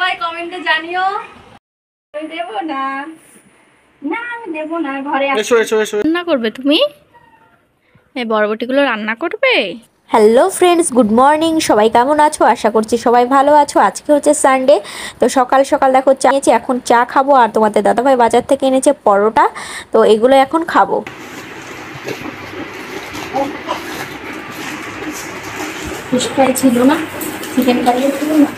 হয় কমেন্টে জানিও। আমি দেব না, না আমি দেব না, ঘরে এসো এসো এসো। রান্না করবে তুমি? এই বরবটিগুলো রান্না করবে? Hello friends, good morning. সবাই কেমন আছো? আশা করছি সবাই ভালো আছো। আজকে হচ্ছে সানডে, তো সকাল সকাল দেখো চা নিয়েছি, এখন চা খাবো। আর তোমাদের দাদাভাই বাজার থেকে এনেছে পরোটা, তো এগুলো এখন খাবো। ফিশ ফ্রাই ছিল না, চিকেন কারিও ছিল না,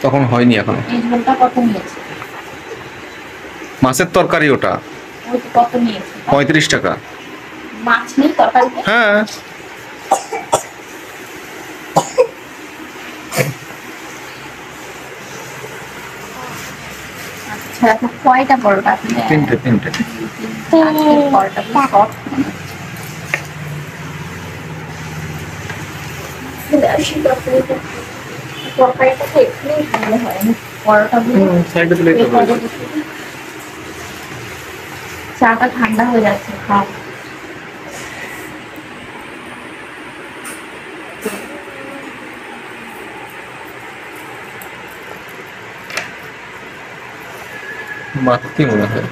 তখন হয়নি এখনো। এই ঝোলটা কত নিয়েছে? মাছের তরকারি ওটা ওই তো কত নিয়েছে? 35 টাকা। মাছ নেই তরকারিতে? হ্যাঁ, আচ্ছা, এখন কয়টা পরোটা আপনি? তিনটে তিনটে। আজকের পরোটা সফট তরকারিটা তো একটুই ভালো হয় না, পরোটাগুলো সাইডে দিলেই তো হয়ে যাবে। চাটা ঠান্ডা হয়ে যাচ্ছে, খাও। মাতৃ মনে হয়,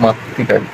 মাতৃ টাইপ।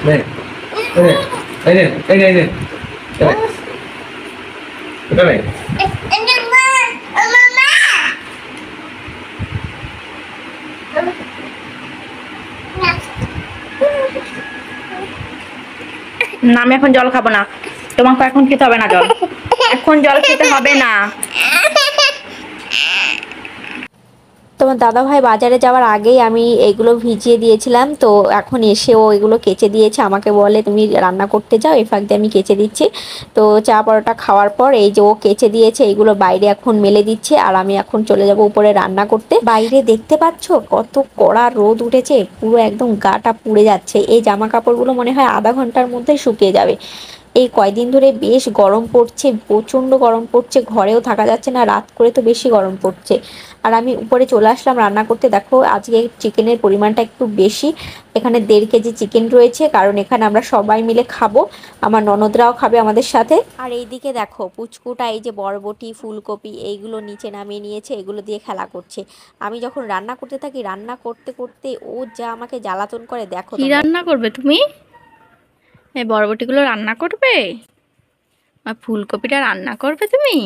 নে এই নে এই নে এই নে এটা নে। না, আমি এখন জল খাবো না, তোমাকে এখন খেতে হবে না জল, এখন জল খেতে হবে না। তোমার দাদাভাই বাজারে যাওয়ার আগেই আমি এগুলো ভিজিয়ে দিয়েছিলাম, তো এখন এসে ও এগুলো কেচে দিয়েছে। আমাকে বলে তুমি রান্না করতে যাও, এই ফাঁক দিয়ে আমি কেচে দিচ্ছি। তো চা পরোটা খাওয়ার পর এই যে ও কেচে দিয়েছে, এইগুলো বাইরে এখন মেলে দিচ্ছে, আর আমি এখন চলে যাব উপরে রান্না করতে। বাইরে দেখতে পাচ্ছ কত কড়া রোদ উঠেছে, পুরো একদম গাটা পুড়ে যাচ্ছে। এই জামা কাপড়গুলো মনে হয় আধা ঘন্টার মধ্যেই শুকিয়ে যাবে। এই কয়দিন ধরে বেশ গরম পড়ছে, প্রচণ্ড গরম পড়ছে, ঘরেও থাকা যাচ্ছে না, রাত করে তো বেশি গরম পড়ছে। আর আমি উপরে চলে আসলাম রান্না করতে। দেখো আজকে চিকেনের পরিমাণটা একটু বেশি, এখানে 1.5 কেজি চিকেন রয়েছে, কারণ এখানে আমরা সবাই মিলে খাবো, আমার ননদরাও খাবে আমাদের সাথে। আর এইদিকে দেখো পুচকুটা এই যে বরবটি ফুলকপি এইগুলো নিচে নামিয়ে নিয়েছে, এগুলো দিয়ে খেলা করছে। আমি যখন রান্না করতে থাকি, রান্না করতে করতে ও যা আমাকে জ্বালাতন করে দেখো। কি রান্না করবে তুমি? এই বরবটিগুলো রান্না করবে আর ফুলকপিটা রান্না করবে তুমি?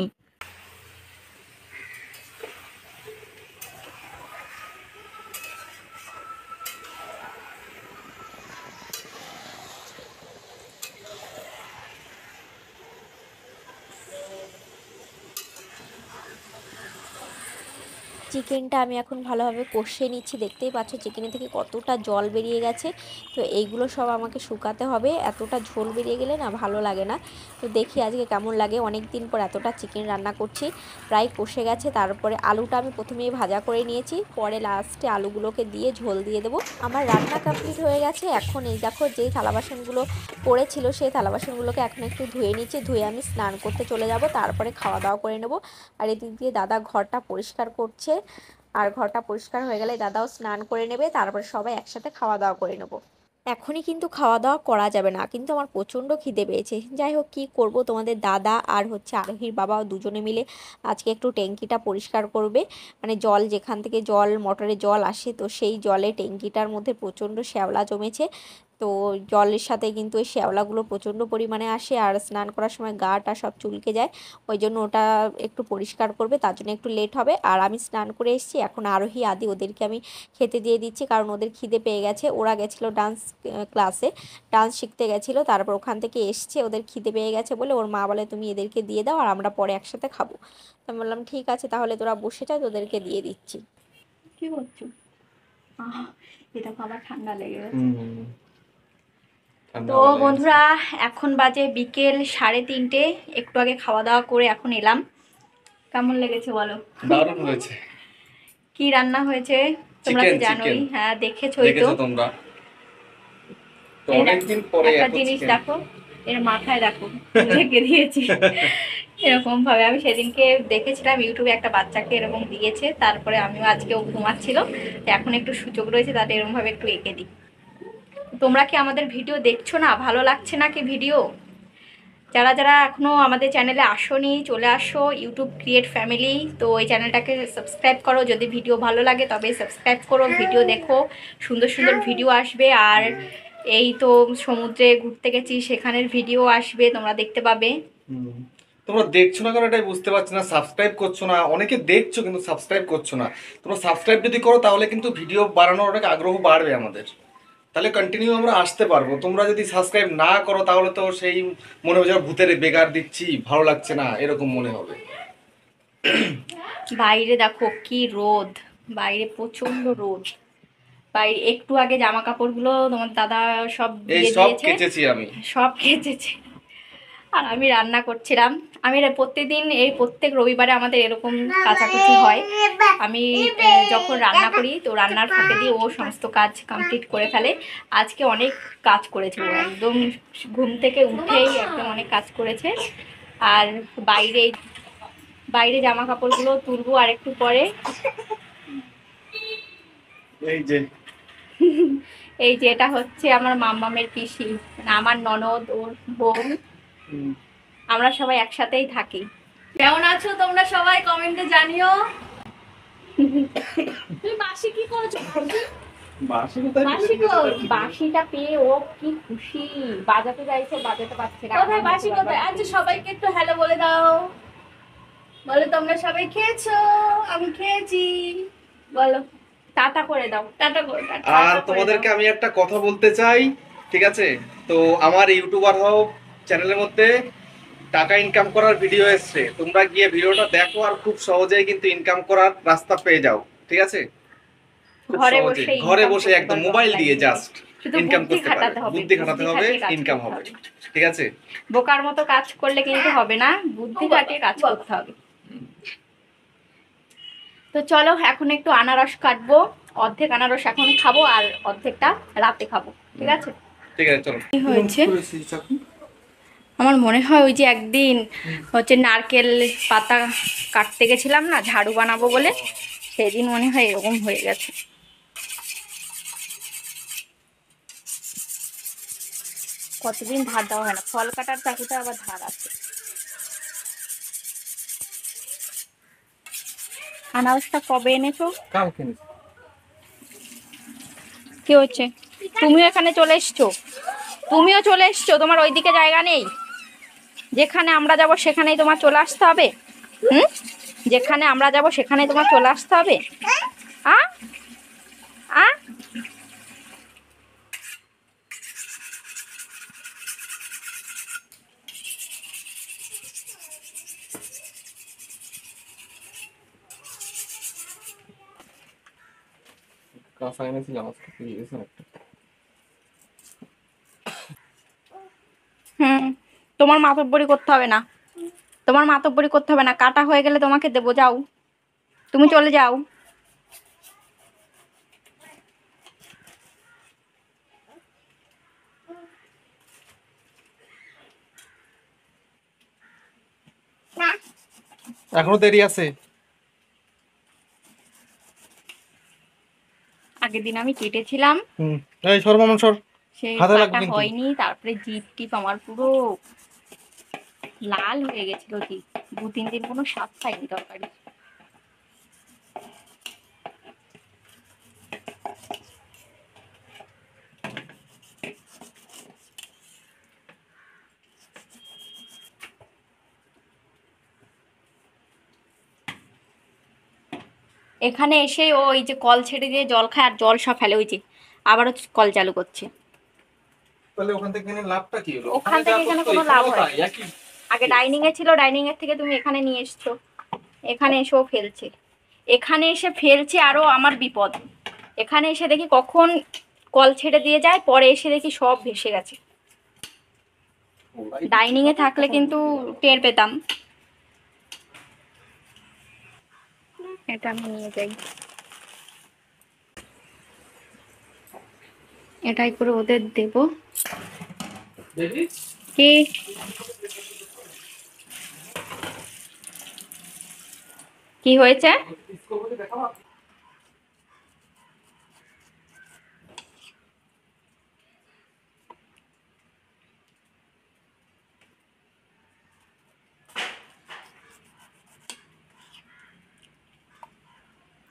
চিকেনটা আমি এখন ভালোভাবে কষিয়ে নিচ্ছি, দেখতেই পাচ্ছ চিকেনের থেকে কতটা জল বেরিয়ে গেছে। তো এইগুলো সব আমাকে শুকাতে হবে, এতটা ঝোল বেরিয়ে গেলে না ভালো লাগে না। তো দেখি আজকে কেমন লাগে, অনেক দিন পর এতটা চিকেন রান্না করছি। প্রায় কষে গেছে, তারপরে আলুটা আমি প্রথমেই ভাজা করে নিয়েছি, পরে লাস্টে আলুগুলোকে দিয়ে ঝোল দিয়ে দেবো। আমার রান্না কমপ্লিট হয়ে গেছে। এখন এই দেখো যেই থালা বাসনগুলো পড়েছিল সেই থালা বাসনগুলোকে এখন একটু ধুয়ে নিচ্ছি, ধুয়ে আমি স্নান করতে চলে যাব, তারপরে খাওয়া দাওয়া করে নেব। আর এদিক দিয়ে দাদা ঘরটা পরিষ্কার করছে, আর ঘরটা পরিষ্কার হয়ে গেলে দাদাও স্নান করে নেবে, তারপরে সবাই একসাথে খাওয়া দাওয়া করে নেব। এখনই কিন্তু খাওয়া দাওয়া করা যাবে না, কিন্তু আমার প্রচণ্ড খিদে পেয়েছে। যাই হোক কী করব, তোমাদের দাদা আর হচ্ছে আরোহীর বাবা দুজনে মিলে আজকে একটু ট্যাঙ্কিটা পরিষ্কার করবে। মানে জল যেখান থেকে জল মোটরে জল আসে, তো সেই জলে ট্যাঙ্কিটার মধ্যে প্রচণ্ড শ্যাওলা জমেছে, তো জলের সাথে কিন্তু ওই শ্যাওলাগুলো প্রচণ্ড পরিমাণে আসে, আর স্নান করার সময় গাটা সব চুলকে যায়। ওই জন্য ওটা একটু পরিষ্কার করবে, তার জন্য একটু লেট হবে। আর আমি স্নান করে এসেছি, এখন আরোহী আদি ওদেরকে আমি খেতে দিয়ে দিচ্ছি, কারণ ওদের খিদে পেয়ে গেছে। ওরা গেছিলো ডান্স ক্লাসে, ডান্স শিখতে গেছিলো, তারপর ওখান থেকে এসছে, ওদের খিদে পেয়ে গেছে বলে ওর মা বলে তুমি এদেরকে দিয়ে দাও আর আমরা পরে একসাথে খাবো। তো আমি বললাম ঠিক আছে তাহলে তোরা বসে যা, তোদেরকে দিয়ে দিচ্ছি। কি করছো? এটা আবার ঠান্ডা লেগে গেছে। তো বন্ধুরা এখন বাজে বিকেল 3:30, একটু আগে খাওয়া দাওয়া করে এখন এলাম। কেমন লেগেছে বলো? দারুণ হয়েছে। কি রান্না হয়েছে তোমরা তো জানোই, হ্যাঁ দেখেছোই তো তোমরা। তো অনেকদিন পরে একটা জিনিস দেখো, এর মাথায় দেখো রেখে দিয়েছি এরকম ভাবে। আমি সেদিনকে দেখেছিলাম ইউটিউবে একটা বাচ্চাকে এরকম দিয়েছে, তারপরে আমিও আজকেও ঘুমাচ্ছিল, এখন একটু সুযোগ রয়েছে তাতে এরকম ভাবে একটু এঁকে দিই। তোমরা কি আমাদের ভিডিও দেখছো না? ভালো লাগছে না কি ভিডিও? যারা যারা এখনও আমাদের চ্যানেলে আসোনি চলে আসো, ইউটিউব ক্রিয়েট ফ্যামিলি। তো এই চ্যানেলটাকে সাবস্ক্রাইব করো, যদি ভিডিও ভালো লাগে তবে সাবস্ক্রাইব করো, ভিডিও দেখো, সুন্দর সুন্দর ভিডিও আসবে। আর এই তো সমুদ্রে ঘুরতে গেছি সেখানের ভিডিও আসবে, তোমরা দেখতে পাবে। তোমরা দেখছো না কেন এটাই বুঝতে পারছি না, সাবস্ক্রাইব করছো না। অনেকে দেখছো কিন্তু সাবস্ক্রাইব করছো না। তোমরা সাবস্ক্রাইব যদি করো তাহলে কিন্তু ভিডিও বানানোর অনেক আগ্রহ বাড়বে আমাদের, তাহলে কন্টিনিউ আমরা আসতে পারবো। তোমরা যদি সাবস্ক্রাইব না করো তাহলে তো সেই মনে হবে যেন ভূতের বেগার দিচ্ছি, ভালো লাগছে না, এরকম মনে হবে। বাইরে দেখো কি রোদ, বাইরে প্রচন্ড রোদ। বাইরে একটু আগে জামা কাপড়গুলো তোমার দাদা সব দিয়ে দিয়েছে, কেচেছি আমি, সব কেচেছি। আর আমি রান্না করছিলাম। আমি প্রত্যেকদিন এই প্রত্যেক রবিবারে আমাদের এরকম কাচাকুচি হয়। আমি যখন রান্না করি তো রান্নার ফাঁকে দিয়ে ও সমস্ত কাজ কমপ্লিট করে ফেলে। আজকে অনেক কাজ করেছে ও, একদম ঘুম থেকে উঠেই একদম অনেক কাজ করেছে। আর বাইরে বাইরে জামা কাপড়গুলো তুলবো আর একটু পরে। এই যে এই যে এটা হচ্ছে আমার মাম্মামের পিসি, মানে আমার ননদ, ওর বোন, আমরা সবাই একসাথেই থাকি। কেমন আছো তোমরা সবাই কমেন্টে জানিও। তুমি বাসি কি করেছো? বাসিটা পেয়ে ও কি খুশি, বাজাতে যাইছে বাজাতে পারছে না। কোথায় বাসি কোথায়? আচ্ছা সবাইকে একটু হ্যালো বলে দাও, বলো তোমরা সবাই খেয়েছো, আমি খেয়েছি, বলো টাটা করে দাও, টাটা করে দাও। আর তোমাদেরকে আমি একটা কথা বলতে চাই, ঠিক আছে? তো আমার ইউটিউবার হও চ্যানেলের মধ্যে টাকা ইনকাম করার ভিডিও এসছে, তোমরা গিয়ে ভিডিওটা দেখো আর খুব সহজেই কিন্তু ইনকাম করার রাস্তা পেয়ে যাও, ঠিক আছে? ঘরে বসে একদম মোবাইল দিয়ে জাস্ট ইনকাম করতে পারবে, বুদ্ধি খাটাতে হবে, ইনকাম হবে, ঠিক আছে? বোকার মতো কাজ করলে কিন্তু হবে না, বুদ্ধি খাটিয়ে কাজ করতে হবে। তো চলো এখন একটু আনারস কাটবো, অর্ধেক আনারস এখন খাবো আর অর্ধেকটা রাতে খাবো, ঠিক আছে? ঠিক আছে চলো। কি হয়েছে? আমার মনে হয় ওই যে একদিন হচ্ছে নারকেল পাতা কাটতে গেছিলাম না ঝাড়ু বানাবো বলে, সেদিন মনে হয় এরকম হয়ে গেছে। কতদিন ধার দেওয়া হয় না, ফল কাটার চাকুটা আবার ধার আছে। আনারসটা কবে এনেছো? কালকে। কি হচ্ছে? তুমিও এখানে চলে এসছো, তুমিও চলে এসছো, তোমার ওইদিকে জায়গা নেই? যেখানে আমরা যাব সেখানেই তোমার চলে আসতে হবে? যেখানে আমরা যাব সেখানেই তোমার চলে আসতে হবে? আ আ কাঁচা এনেছিলাম আজকে, পেয়ে গেছে একটা। তোমার মাতব্বরি করতে হবে না, তোমার মাতব্বরি করতে হবে না, কাটা হয়ে গেলে তোমাকে দেবো, যাও তুমি চলে যাও। এখনো দেরি আছে। আগের দিন আমি কেটেছিলাম, এই সর্বমন সর, সে হাতে কাটা লাগবে কিন্তু। হয়নি, তারপরে জিপ টিপ আমার পুরো লাল হয়ে গেছিল, জিপ 2-3 দিন কোনো স্বাদ পাইনি তরকারি। এখানে এসে ও এই যে কল ছেড়ে দিয়ে জল খায় আর জল সব ফেলে, ওই যে আবারও কল চালু করছে। তাহলে ওখান থেকে এখানে লাভটা কি হলো? ওখান থেকে এখানে কোনো লাভ হয় না। একই। আগে ডাইনিং এ ছিল, ডাইনিং এর থেকে তুমি এখানে নিয়ে এসছো, এখানে এসেও ফেলছে, এখানে এসে ফেলছে, আরো আমার বিপদ। এখানে এসে দেখি কখন কল ছেড়ে দিয়ে যায়, পরে এসে দেখি সব ভেসে গেছে। ডাইনিং এ থাকলে কিন্তু টের পেতাম। এটা আমি নিয়ে যাই, এটাই করে ওদের দেব। কি কি হয়েছে?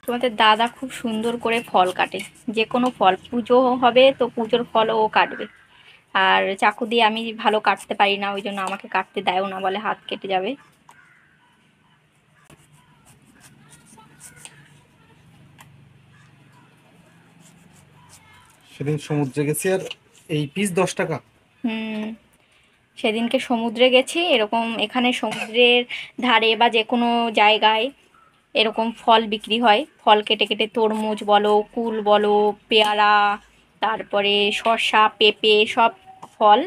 তোমাদের দাদা খুব সুন্দর করে ফল কাটে, যে কোনো ফল। পুজো হবে তো পুজোর ফলও ও কাটবে। আর চাকু দিয়ে আমি ভালো কাটতে পারি না, ওই জন্য আমাকে কাটতে দেয়ও না, বলে হাত কেটে যাবে। সেদিন সমুদ্রে গেছি আর এই পিস 10 টাকা। হুম, সেদিনকে সমুদ্রে গেছি, এরকম এখানে সমুদ্রের ধারে বা যে কোনো জায়গায় এরকম ফল বিক্রি হয়। ফল কেটে কেটে, তরমুজ বলো, কুল বলো, পেয়ারা, তারপরে শসা, পেঁপে, সব ফল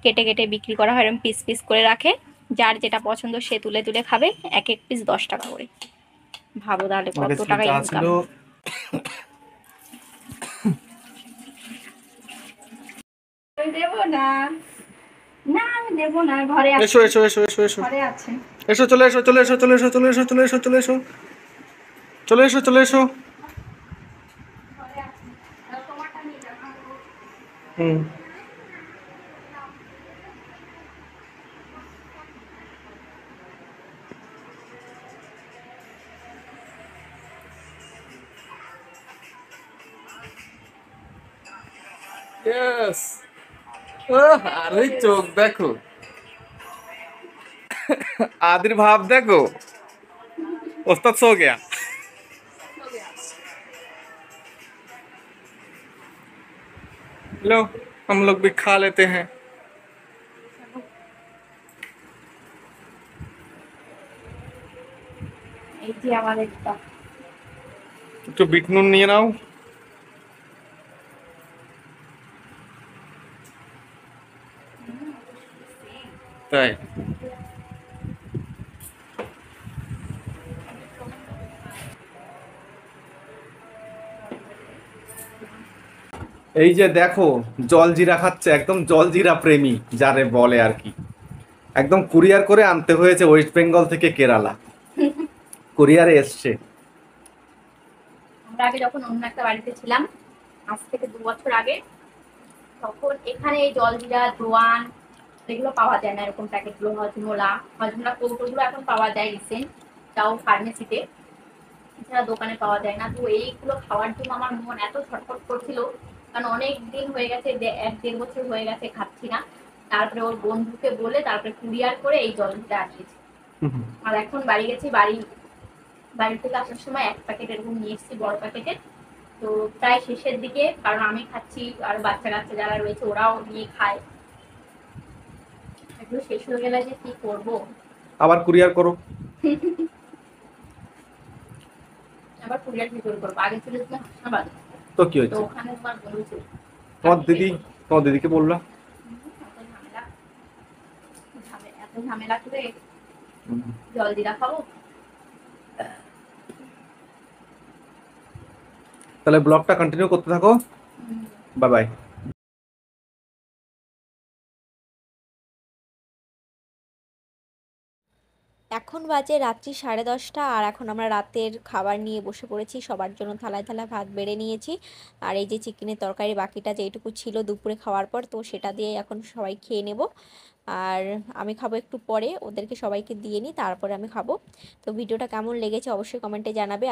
কেটে কেটে বিক্রি করা হয়। এরকম পিস পিস করে রাখে, যার যেটা পছন্দ সে তুলে তুলে খাবে। এক এক পিস 10 টাকা করে। ভাবো তাহলে আমার কত কাছে টাকা যা ছিল। ইনকাম। দেবো না, না আমি দেবো না, ঘরে আছে। এসো এসো এসো এসো এসো ঘরে আছে। এসো, চলে এসো চলে এসো চলে এসো চলে এসো চলে এসো চলে এসো চলে এসো চলে এসো। ঘরে আছে, আর তোমারটা নিয়ে যাবো। হুম। यस। আরে চোখ দেখো, आदिर्भाव देखो, उस्ताद सो गया। लो हम लोग भी खा लेते हैं। এই যে আমাদের একটু বিট নুন নিয়ে নাও। তাই এই যে দেখো, জলজিরা খাচ্ছে, একদম জলজিরা প্রেমী যারে বলে আর কি। একদম কুরিয়ার করে আনতে হয়েছে ওয়েস্ট বেঙ্গল থেকে কেরালা, কুরিয়ারে এসছে। আমরা আগে যখন অন্য একটা বাড়িতে ছিলাম, আজ থেকে 2 বছর আগে, তখন এখানে এই জলজিরা, জোয়ান এগুলো পাওয়া যায় না, এরকম প্যাকেটগুলো। হজমোলা, হজমোলা কৌটোগুলো এখন পাওয়া যায় রিসেন্ট, তাও ফার্মেসিতে, এছাড়া দোকানে পাওয়া যায় না। তো এইগুলো খাওয়ার জন্য আমার মন এত ছটফট করছিল, কারণ অনেক দিন হয়ে গেছে, 1-1.5 বছর হয়ে গেছে খাচ্ছি না। তারপরে ওর বন্ধুকে বলে তারপরে কুরিয়ার করে এই জলটা আসিয়েছি। আর এখন বাড়ি গেছি, বাড়ি থেকে আসার সময় 1 প্যাকেট এরকম নিয়ে এসেছি, বড় প্যাকেটের। তো প্রায় শেষের দিকে, কারণ আমি খাচ্ছি আর বাচ্চা কাচ্চা যারা রয়েছে ওরাও নিয়ে খায়। এগুলো শেষ হয়ে গেলে যে কি করবো। আবার কুরিয়ার করো। আবার কুরিয়ার কি করে করবো? আগে ছিল যে হাসনাবাদ, তো কি তো হয়েছে? ওখানে তোমার বন্ধু ছিল। তোমার দিদিকে বললা? এত ঝামেলা, এত ঝামেলা করে জলজিরা খাবো। তাহলে ব্লগটা কন্টিনিউ করতে থাকো। Bye bye. এখন বাজে রাত্রি 10:30, আর এখন আমরা রাতের খাবার নিয়ে বসে পড়েছি। সবার জন্য থালায় থালায় ভাত বেড়ে নিয়েছি, আর এই যে চিকেনের তরকারি বাকিটা যেটুকু ছিল দুপুরে খাওয়ার পর, তো সেটা দিয়ে এখন সবাই খেয়ে নেব। আর আমি খাবো একটু পরে, ওদেরকে সবাইকে দিয়ে নিই তারপরে আমি খাবো। তো ভিডিওটা কেমন লেগেছে অবশ্যই কমেন্টে জানাবে।